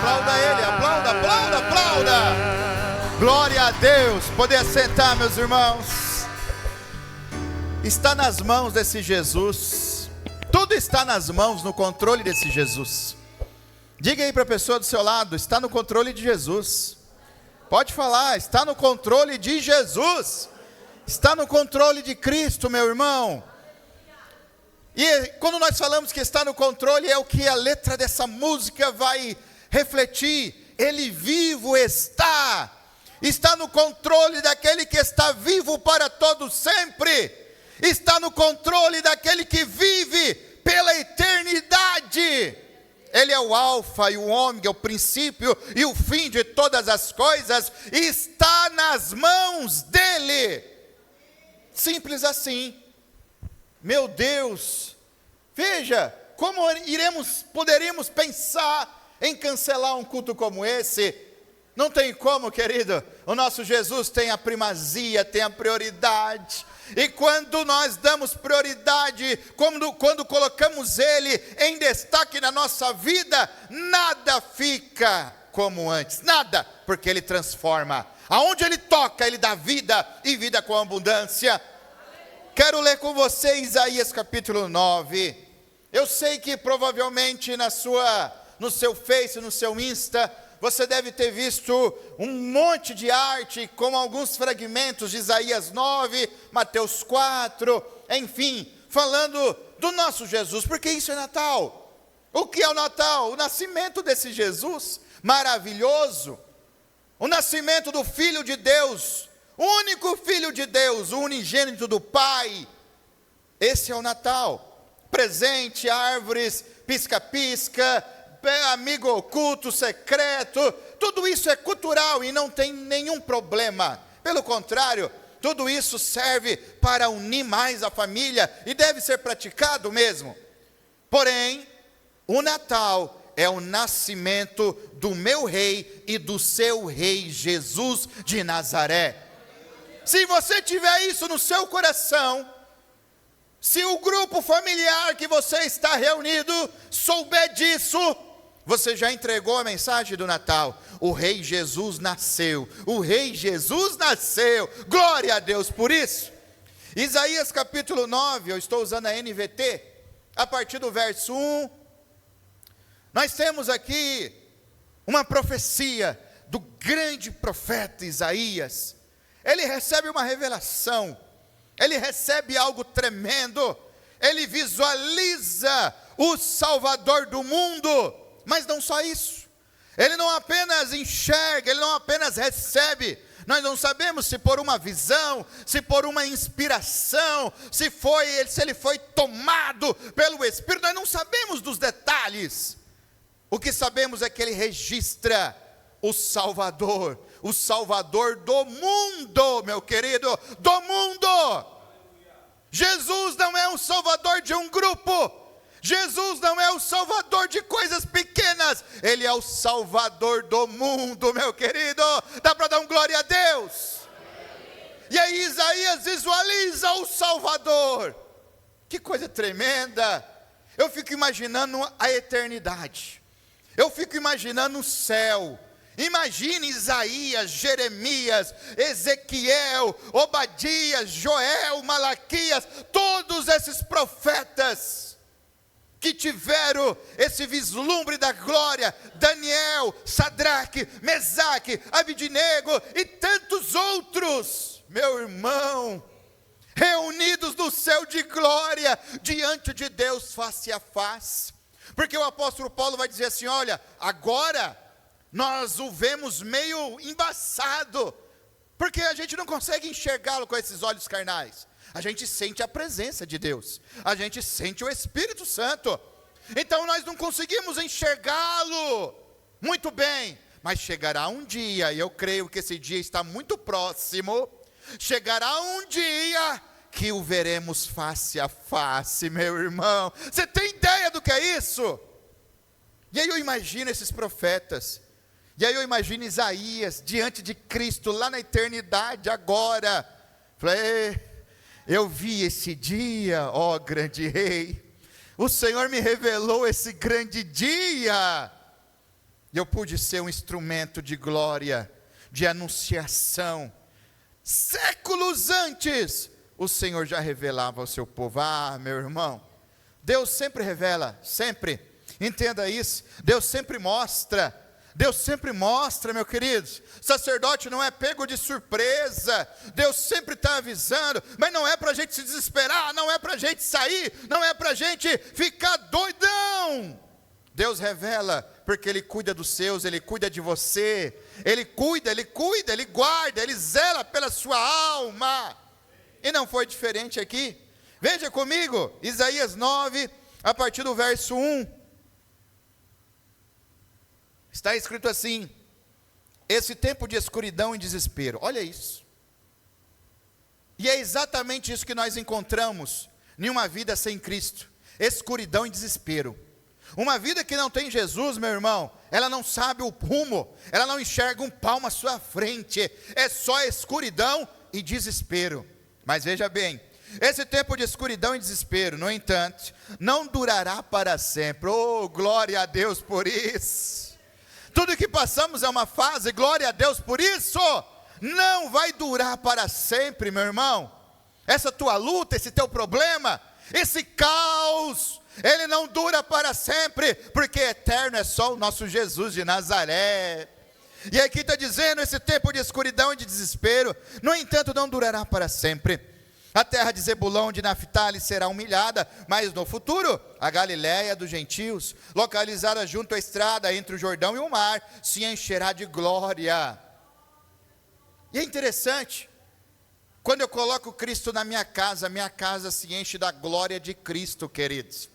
Aplauda ele, aplauda, aplauda, aplauda. Glória a Deus. Poder sentar, meus irmãos. Está nas mãos desse Jesus. Tudo está nas mãos, no controle desse Jesus. Diga aí para a pessoa do seu lado, está no controle de Jesus. Pode falar, está no controle de Jesus. Está no controle de Cristo, meu irmão. E quando nós falamos que está no controle, é o que a letra dessa música vai refletir. Ele vivo está. Está no controle daquele que está vivo para todo sempre. Está no controle daquele que vive pela eternidade. Ele é o alfa e o ômega, o princípio e o fim de todas as coisas. Está nas mãos dele. Simples assim. Meu Deus, veja, como poderíamos pensar em cancelar um culto como esse? Não tem como, querido. O nosso Jesus tem a primazia, tem a prioridade. E quando nós damos prioridade, quando colocamos Ele em destaque na nossa vida, nada fica como antes, nada, porque Ele transforma. Aonde Ele toca, Ele dá vida, e vida com abundância. Quero ler com você Isaías capítulo 9. Eu sei que provavelmente no seu Face, no seu Insta, você deve ter visto um monte de arte com alguns fragmentos de Isaías 9, Mateus 4, enfim, falando do nosso Jesus, porque isso é Natal. O que é o Natal? O nascimento desse Jesus maravilhoso, o nascimento do Filho de Deus, o único Filho de Deus, o unigênito do Pai. Esse é o Natal. Presente, árvores, pisca-pisca, amigo oculto, secreto, tudo isso é cultural e não tem nenhum problema. Pelo contrário, tudo isso serve para unir mais a família e deve ser praticado mesmo. Porém, o Natal é o nascimento do meu rei e do seu rei Jesus de Nazaré. Se você tiver isso no seu coração, se o grupo familiar que você está reunido souber disso, você já entregou a mensagem do Natal. O Rei Jesus nasceu. O Rei Jesus nasceu. Glória a Deus por isso. Isaías capítulo 9, eu estou usando a NVT, a partir do verso 1. Nós temos aqui uma profecia do grande profeta Isaías. Ele recebe uma revelação. Ele recebe algo tremendo. Ele visualiza o Salvador do mundo. Mas não só isso. Ele não apenas enxerga, ele não apenas recebe. Nós não sabemos se por uma visão, se por uma inspiração, se ele foi tomado pelo Espírito. Nós não sabemos dos detalhes. O que sabemos é que ele registra o Salvador do mundo, meu querido, do mundo. Jesus não é um salvador de um grupo. Jesus não é o salvador de coisas pequenas. Ele é o salvador do mundo, meu querido. Dá para dar um glória a Deus? E aí Isaías visualiza o Salvador. Que coisa tremenda. Eu fico imaginando a eternidade. Eu fico imaginando o céu. Imagine Isaías, Jeremias, Ezequiel, Obadias, Joel, Malaquias, todos esses profetas que tiveram esse vislumbre da glória, Daniel, Sadraque, Mesaque, Abidnego e tantos outros, meu irmão, reunidos no céu de glória, diante de Deus face a face. Porque o apóstolo Paulo vai dizer assim, olha, agora nós o vemos meio embaçado, porque a gente não consegue enxergá-lo com esses olhos carnais. A gente sente a presença de Deus, a gente sente o Espírito Santo, então nós não conseguimos enxergá-lo muito bem, mas chegará um dia, e eu creio que esse dia está muito próximo, chegará um dia que o veremos face a face, meu irmão. Você tem ideia do que é isso? E aí eu imagino esses profetas, e aí eu imagino Isaías diante de Cristo lá na eternidade agora. Falei, eu vi esse dia, ó grande rei. O Senhor me revelou esse grande dia. eu pude ser um instrumento de glória, de anunciação. Séculos antes, o Senhor já revelava ao seu povo. Ah, meu irmão, Deus sempre revela, sempre. Entenda isso, Deus sempre mostra. Deus sempre mostra, meu querido. Sacerdote não é pego de surpresa. Deus sempre está avisando. Mas não é para a gente se desesperar, não é para a gente sair, não é para a gente ficar doidão. Deus revela, porque Ele cuida dos seus, Ele cuida de você. Ele cuida, Ele guarda, Ele zela pela sua alma. E não foi diferente aqui. Veja comigo, Isaías 9, a partir do verso 1. Está escrito assim: esse tempo de escuridão e desespero, olha isso. E é exatamente isso que nós encontramos em uma vida sem Cristo: escuridão e desespero. Uma vida que não tem Jesus, meu irmão, ela não sabe o rumo, ela não enxerga um palmo à sua frente, é só escuridão e desespero. Mas veja bem, esse tempo de escuridão e desespero, no entanto, não durará para sempre. Oh, glória a Deus por isso. Tudo que passamos é uma fase, glória a Deus por isso. Não vai durar para sempre, meu irmão. Essa tua luta, esse teu problema, esse caos, ele não dura para sempre, porque eterno é só o nosso Jesus de Nazaré. E aqui está dizendo, esse tempo de escuridão e de desespero, no entanto, não durará para sempre. A terra de Zebulão, de Naphtali, será humilhada, mas no futuro, a Galiléia dos gentios, localizada junto à estrada entre o Jordão e o mar, se encherá de glória. E é interessante, quando eu coloco Cristo na minha casa se enche da glória de Cristo, queridos.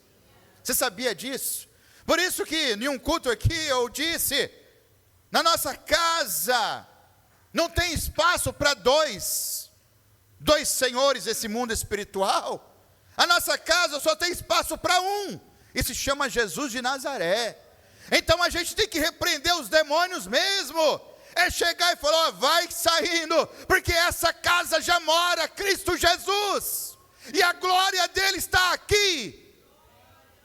Você sabia disso? Por isso que em um culto aqui eu disse, na nossa casa não tem espaço para dois senhores desse mundo espiritual. A nossa casa só tem espaço para um, e se chama Jesus de Nazaré. Então a gente tem que repreender os demônios mesmo, é chegar e falar, ó, vai saindo, porque essa casa já mora Cristo Jesus, e a glória dele está aqui.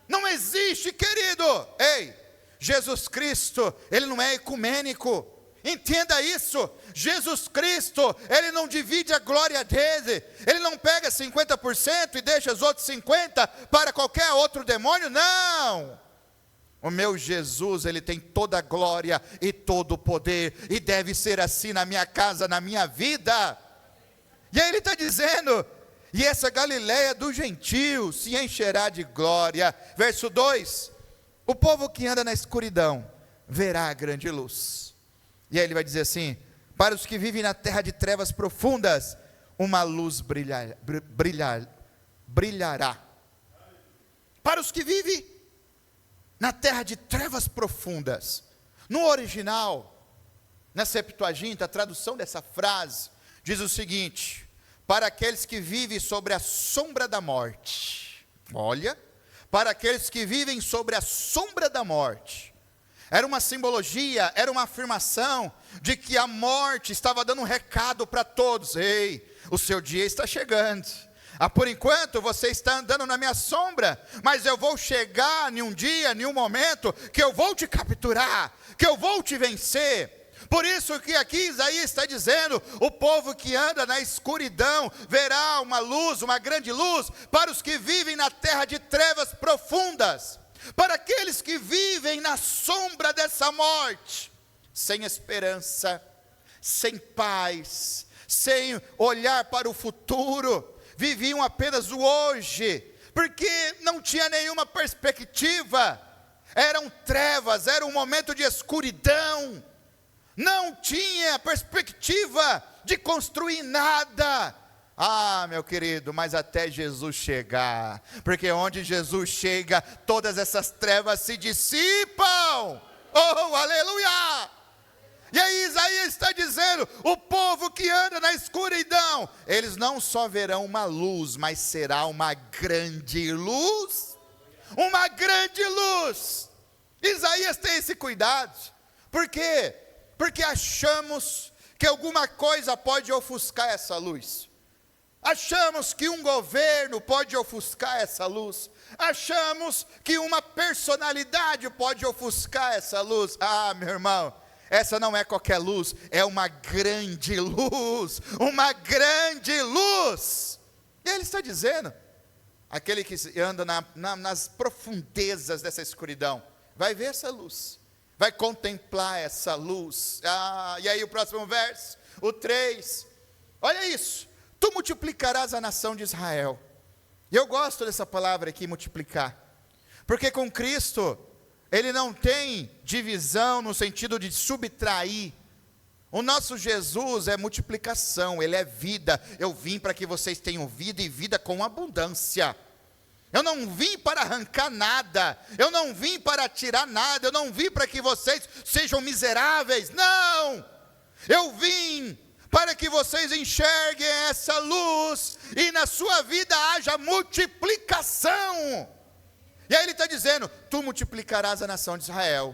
Não existe, querido, ei, Jesus Cristo, ele não é ecumênico. Entenda isso, Jesus Cristo, Ele não divide a glória dele, Ele não pega 50% e deixa os outros 50% para qualquer outro demônio, não. O meu Jesus, Ele tem toda a glória e todo o poder, e deve ser assim na minha casa, na minha vida. E aí Ele está dizendo, e essa Galiléia dos gentios se encherá de glória. Verso 2, o povo que anda na escuridão verá a grande luz. E aí ele vai dizer assim, para os que vivem na terra de trevas profundas, uma luz brilhará. Para os que vivem na terra de trevas profundas. No original, na Septuaginta, a tradução dessa frase, diz o seguinte, para aqueles que vivem sobre a sombra da morte. Olha, para aqueles que vivem sobre a sombra da morte. Era uma simbologia, era uma afirmação de que a morte estava dando um recado para todos. Ei, o seu dia está chegando. Por enquanto você está andando na minha sombra, mas eu vou chegar em um dia, em um momento, que eu vou te capturar, que eu vou te vencer. Por isso que aqui Isaías está dizendo, o povo que anda na escuridão verá uma luz, uma grande luz, para os que vivem na terra de trevas profundas. Para aqueles que vivem na sombra dessa morte, sem esperança, sem paz, sem olhar para o futuro, viviam apenas o hoje, porque não tinha nenhuma perspectiva, eram trevas, era um momento de escuridão, não tinha perspectiva de construir nada. Ah, meu querido, mas até Jesus chegar, porque onde Jesus chega, todas essas trevas se dissipam. Oh, aleluia! E aí Isaías está dizendo, o povo que anda na escuridão, eles não só verão uma luz, mas será uma grande luz. Uma grande luz. Isaías tem esse cuidado. Por quê? Porque achamos que alguma coisa pode ofuscar essa luz. Achamos que um governo pode ofuscar essa luz. Achamos que uma personalidade pode ofuscar essa luz. Ah, meu irmão, essa não é qualquer luz, é uma grande luz, uma grande luz. E ele está dizendo, aquele que anda nas profundezas dessa escuridão, vai ver essa luz, vai contemplar essa luz. E aí o próximo verso, o 3, olha isso, tu multiplicarás a nação de Israel. E eu gosto dessa palavra aqui, multiplicar, porque com Cristo, Ele não tem divisão no sentido de subtrair. O nosso Jesus é multiplicação, Ele é vida. Eu vim para que vocês tenham vida e vida com abundância. Eu não vim para arrancar nada, eu não vim para tirar nada, eu não vim para que vocês sejam miseráveis, não! Eu vim para que vocês enxerguem essa luz, e na sua vida haja multiplicação. E aí ele está dizendo, tu multiplicarás a nação de Israel,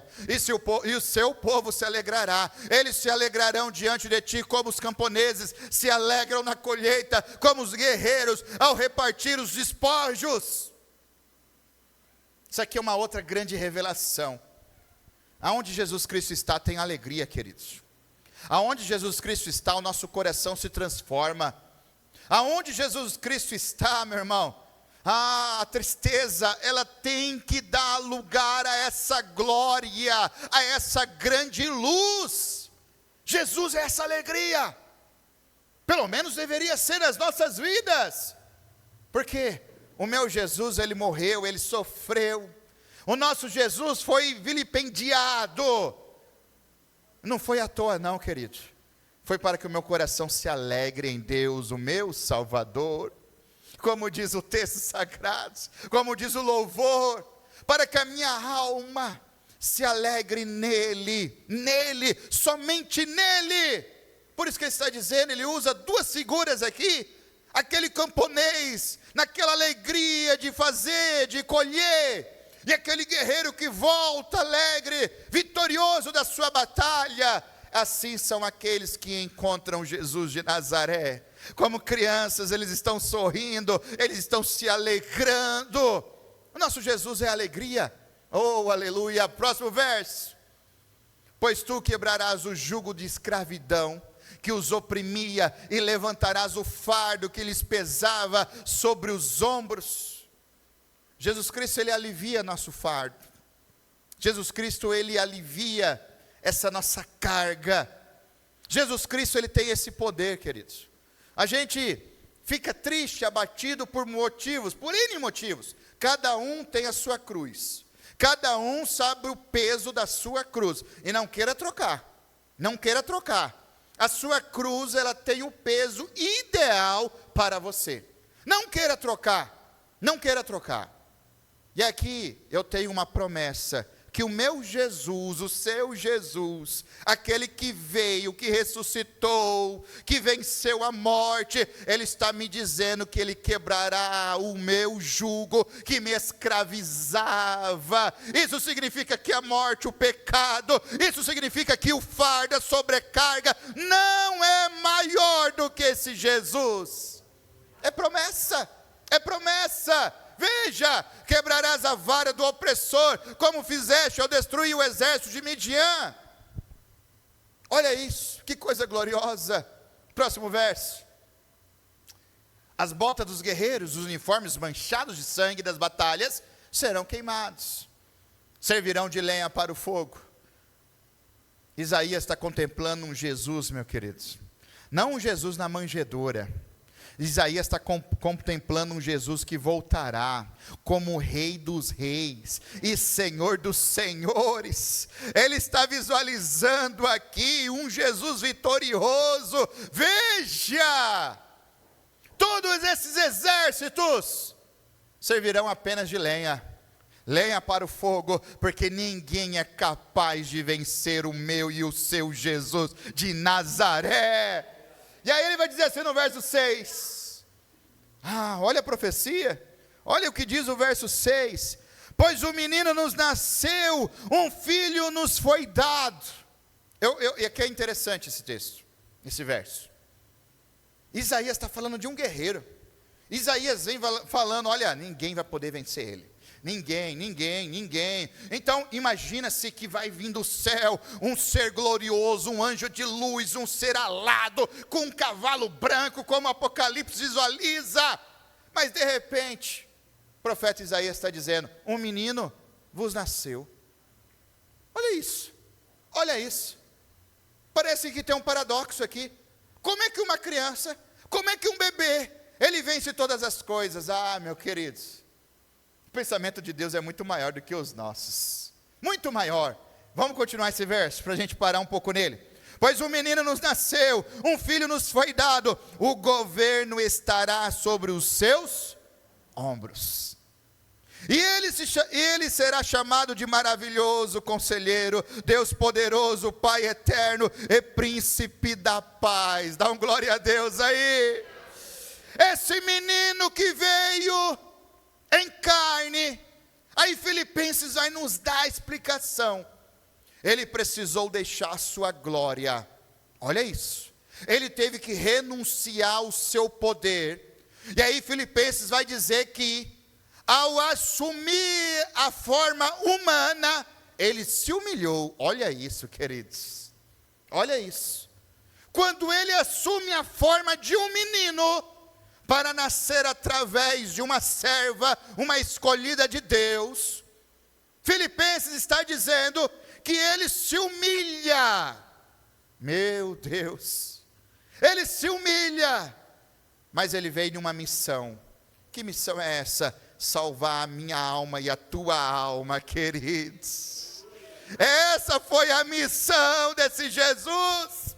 e o seu povo se alegrará, eles se alegrarão diante de ti, como os camponeses se alegram na colheita, como os guerreiros ao repartir os despojos. Isso aqui é uma outra grande revelação. Aonde Jesus Cristo está, tem alegria, queridos. Aonde Jesus Cristo está, o nosso coração se transforma. Aonde Jesus Cristo está, meu irmão, a tristeza, ela tem que dar lugar a essa glória, a essa grande luz. Jesus é essa alegria. Pelo menos deveria ser nas nossas vidas. Porque o meu Jesus, Ele morreu, Ele sofreu. O nosso Jesus foi vilipendiado. Não foi à toa não, querido. Foi para que o meu coração se alegre em Deus, o meu Salvador. Como diz o texto sagrado, como diz o louvor, para que a minha alma se alegre nele, somente nele. Por isso que ele está dizendo, ele usa duas figuras aqui, aquele camponês, naquela alegria de fazer, de colher, e aquele guerreiro que volta alegre, vitorioso da sua batalha. Assim são aqueles que encontram Jesus de Nazaré. Como crianças, eles estão sorrindo, eles estão se alegrando. O nosso Jesus é alegria. Oh, aleluia. Próximo verso. Pois tu quebrarás o jugo de escravidão que os oprimia, e levantarás o fardo que lhes pesava sobre os ombros. Jesus Cristo, Ele alivia nosso fardo. Jesus Cristo, Ele alivia essa nossa carga. Jesus Cristo, Ele tem esse poder, queridos. A gente fica triste, abatido por motivos, por N motivos. Cada um tem a sua cruz. Cada um sabe o peso da sua cruz. E não queira trocar. Não queira trocar. A sua cruz, ela tem o peso ideal para você. Não queira trocar. Não queira trocar. E aqui eu tenho uma promessa, que o meu Jesus, o seu Jesus, aquele que veio, que ressuscitou, que venceu a morte, Ele está me dizendo que Ele quebrará o meu jugo, que me escravizava. Isso significa que a morte, o pecado, isso significa que o fardo, a sobrecarga, não é maior do que esse Jesus. É promessa, é promessa. Veja, quebrarás a vara do opressor, como fizeste ao destruir o exército de Midian. Olha isso, que coisa gloriosa. Próximo verso. As botas dos guerreiros, os uniformes manchados de sangue das batalhas, serão queimados, servirão de lenha para o fogo. Isaías está contemplando um Jesus, meus queridos, não um Jesus na manjedoura. Isaías está contemplando um Jesus que voltará como Rei dos Reis e Senhor dos Senhores. Ele está visualizando aqui um Jesus vitorioso. Veja, todos esses exércitos servirão apenas de lenha, lenha para o fogo, porque ninguém é capaz de vencer o meu e o seu Jesus de Nazaré. E aí ele vai dizer assim no verso 6, olha a profecia, olha o que diz o verso 6, pois o menino nos nasceu, um filho nos foi dado. E aqui é interessante esse texto, esse verso. Isaías está falando de um guerreiro, Isaías vem falando, olha, ninguém vai poder vencer ele. Ninguém. Então, imagina-se que vai vir do céu um ser glorioso, um anjo de luz, um ser alado, com um cavalo branco, como o Apocalipse visualiza. Mas, de repente, o profeta Isaías está dizendo, um menino vos nasceu. Olha isso. Parece que tem um paradoxo aqui. Como é que uma criança, como é que um bebê, ele vence todas as coisas? Ah, meus queridos, o pensamento de Deus é muito maior do que os nossos. Muito maior. Vamos continuar esse verso, para a gente parar um pouco nele. Pois um menino nos nasceu, um filho nos foi dado, o governo estará sobre os seus ombros. E ele será chamado de maravilhoso conselheiro, Deus poderoso, Pai eterno e príncipe da paz. Dá um glória a Deus aí. Esse menino que veio em carne, aí Filipenses vai nos dar a explicação. Ele precisou deixar a sua glória. Olha isso. Ele teve que renunciar ao seu poder. E aí Filipenses vai dizer que ao assumir a forma humana, ele se humilhou. Olha isso, queridos. Olha isso. Quando ele assume a forma de um menino, para nascer através de uma serva, uma escolhida de Deus, Filipenses está dizendo que ele se humilha. Meu Deus. Ele se humilha. Mas ele veio de uma missão. Que missão é essa? Salvar a minha alma e a tua alma, queridos. Essa foi a missão desse Jesus,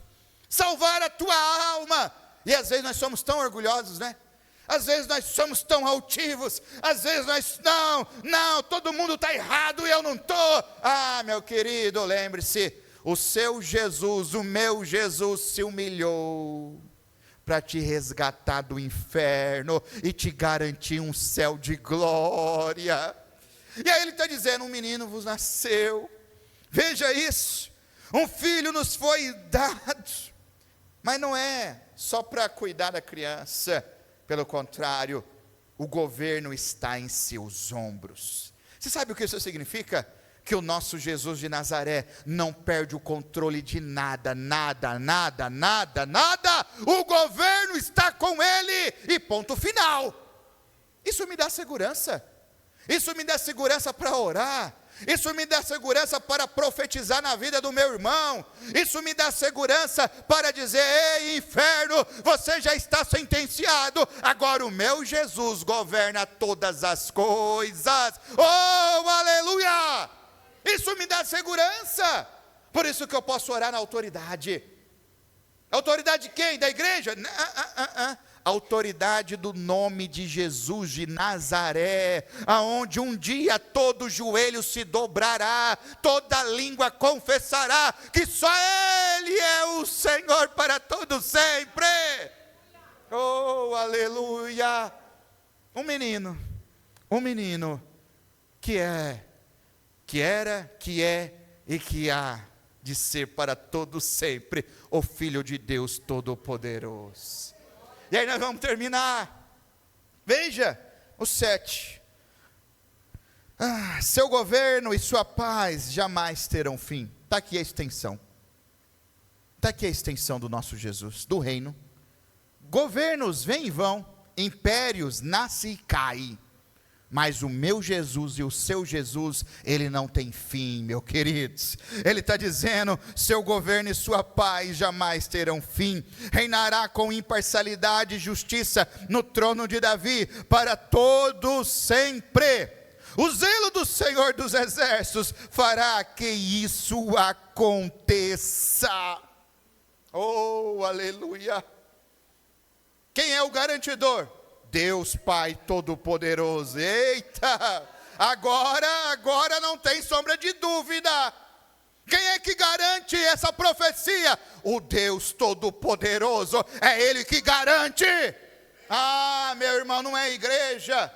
salvar a tua alma. E às vezes nós somos tão orgulhosos, né? Às vezes nós somos tão altivos, às vezes nós, não, todo mundo está errado e eu não estou. Ah, meu querido, lembre-se, o seu Jesus, o meu Jesus se humilhou para te resgatar do inferno e te garantir um céu de glória. E aí ele está dizendo, um menino vos nasceu, veja isso, um filho nos foi dado, mas não é só para cuidar da criança, pelo contrário, o governo está em seus ombros. Você sabe o que isso significa? Que o nosso Jesus de Nazaré não perde o controle de nada. O governo está com ele e ponto final. Isso me dá segurança. Isso me dá segurança para orar. Isso me dá segurança para profetizar na vida do meu irmão. Isso me dá segurança para dizer, ei, inferno, você já está sentenciado. Agora o meu Jesus governa todas as coisas. Oh, aleluia! Isso me dá segurança. Por isso que eu posso orar na autoridade. Autoridade de quem? Da igreja? Autoridade do nome de Jesus de Nazaré, aonde um dia todo joelho se dobrará, toda língua confessará que só Ele é o Senhor para todo sempre. Oh, aleluia! Um menino que era, que é e que há de ser para todo sempre o Filho de Deus Todo-Poderoso. E aí nós vamos terminar. Veja o 7. Seu governo e sua paz jamais terão fim. Está aqui a extensão. Está aqui a extensão do nosso Jesus, do reino. Governos vêm e vão, impérios nascem e caem. Mas o meu Jesus e o seu Jesus, ele não tem fim, meus queridos. Ele está dizendo, seu governo e sua paz jamais terão fim. Reinará com imparcialidade e justiça no trono de Davi para todo sempre. O zelo do Senhor dos Exércitos fará que isso aconteça. Oh, aleluia. Quem é o garantidor? Deus Pai Todo-Poderoso. Eita, agora não tem sombra de dúvida. Quem é que garante essa profecia? O Deus Todo-Poderoso, é Ele que garante. Ah, meu irmão, não é igreja,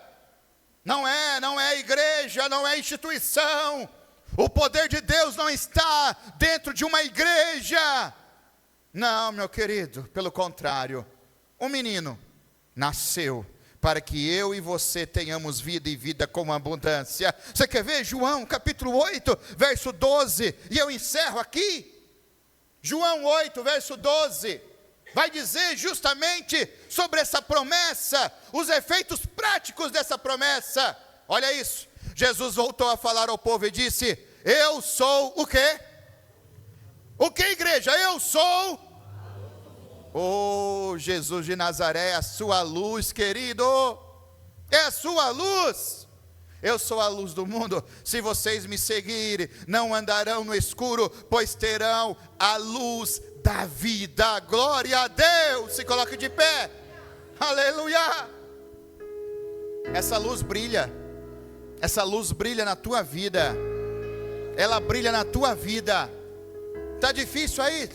não é igreja, não é instituição. O poder de Deus não está dentro de uma igreja. Não, meu querido, pelo contrário, um menino nasceu para que eu e você tenhamos vida e vida com abundância. Você quer ver João capítulo 8, verso 12, e eu encerro aqui. João 8, verso 12, vai dizer justamente sobre essa promessa, os efeitos práticos dessa promessa. Olha isso, Jesus voltou a falar ao povo e disse: eu sou o quê? O que, igreja? Eu sou... Oh, Jesus de Nazaré, é a sua luz, querido, é a sua luz. Eu sou a luz do mundo. Se vocês me seguirem, não andarão no escuro, pois terão a luz da vida. Glória a Deus. Se coloque de pé. Aleluia. Essa luz brilha. Essa luz brilha na tua vida. Ela brilha na tua vida. Está difícil aí?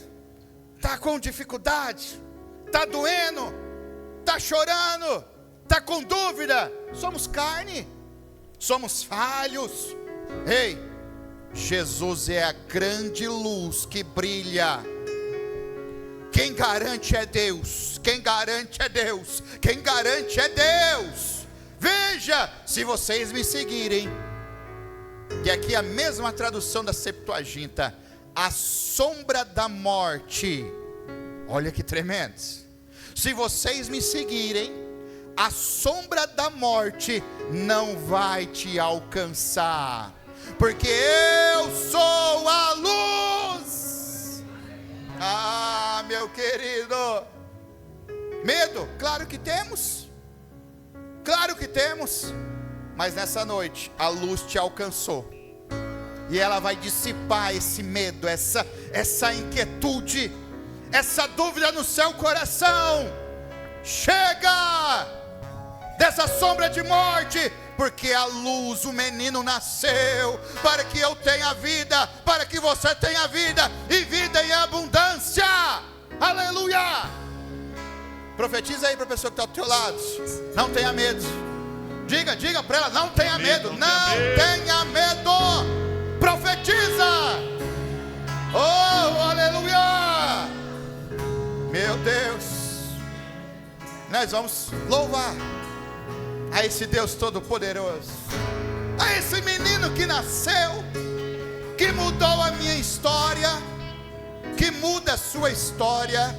Está com dificuldade? Está doendo? Está chorando? Está com dúvida? Somos carne. Somos falhos. Ei, Jesus é a grande luz que brilha. Quem garante é Deus. Quem garante é Deus. Quem garante é Deus. Veja, se vocês me seguirem, e aqui a mesma tradução da Septuaginta, a sombra da morte, olha que tremendo. Se vocês me seguirem, a sombra da morte não vai te alcançar, porque eu sou a luz. Ah, meu querido, medo, claro que temos, mas nessa noite a luz te alcançou, e ela vai dissipar esse medo, essa inquietude, essa dúvida no seu coração. Chega dessa sombra de morte, porque a luz, o menino nasceu, para que eu tenha vida, para que você tenha vida, e vida em abundância. Aleluia. Profetiza aí para a pessoa que está ao teu lado. Não tenha medo. Diga para ela, não tenha medo. Não tenha medo. Profetiza. Oh, aleluia. Meu Deus. Nós vamos louvar a esse Deus todo-poderoso, a esse menino que nasceu, que mudou a minha história, que muda a sua história.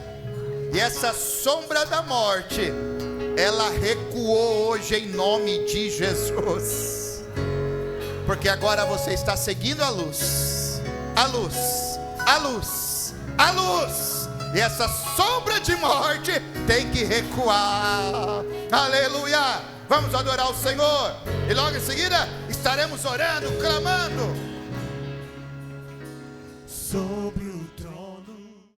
E essa sombra da morte, ela recuou hoje em nome de Jesus, porque agora você está seguindo a luz, a luz, a luz, a luz. E essa sombra de morte tem que recuar. Aleluia. Vamos adorar o Senhor, e logo em seguida estaremos orando, clamando. Sobre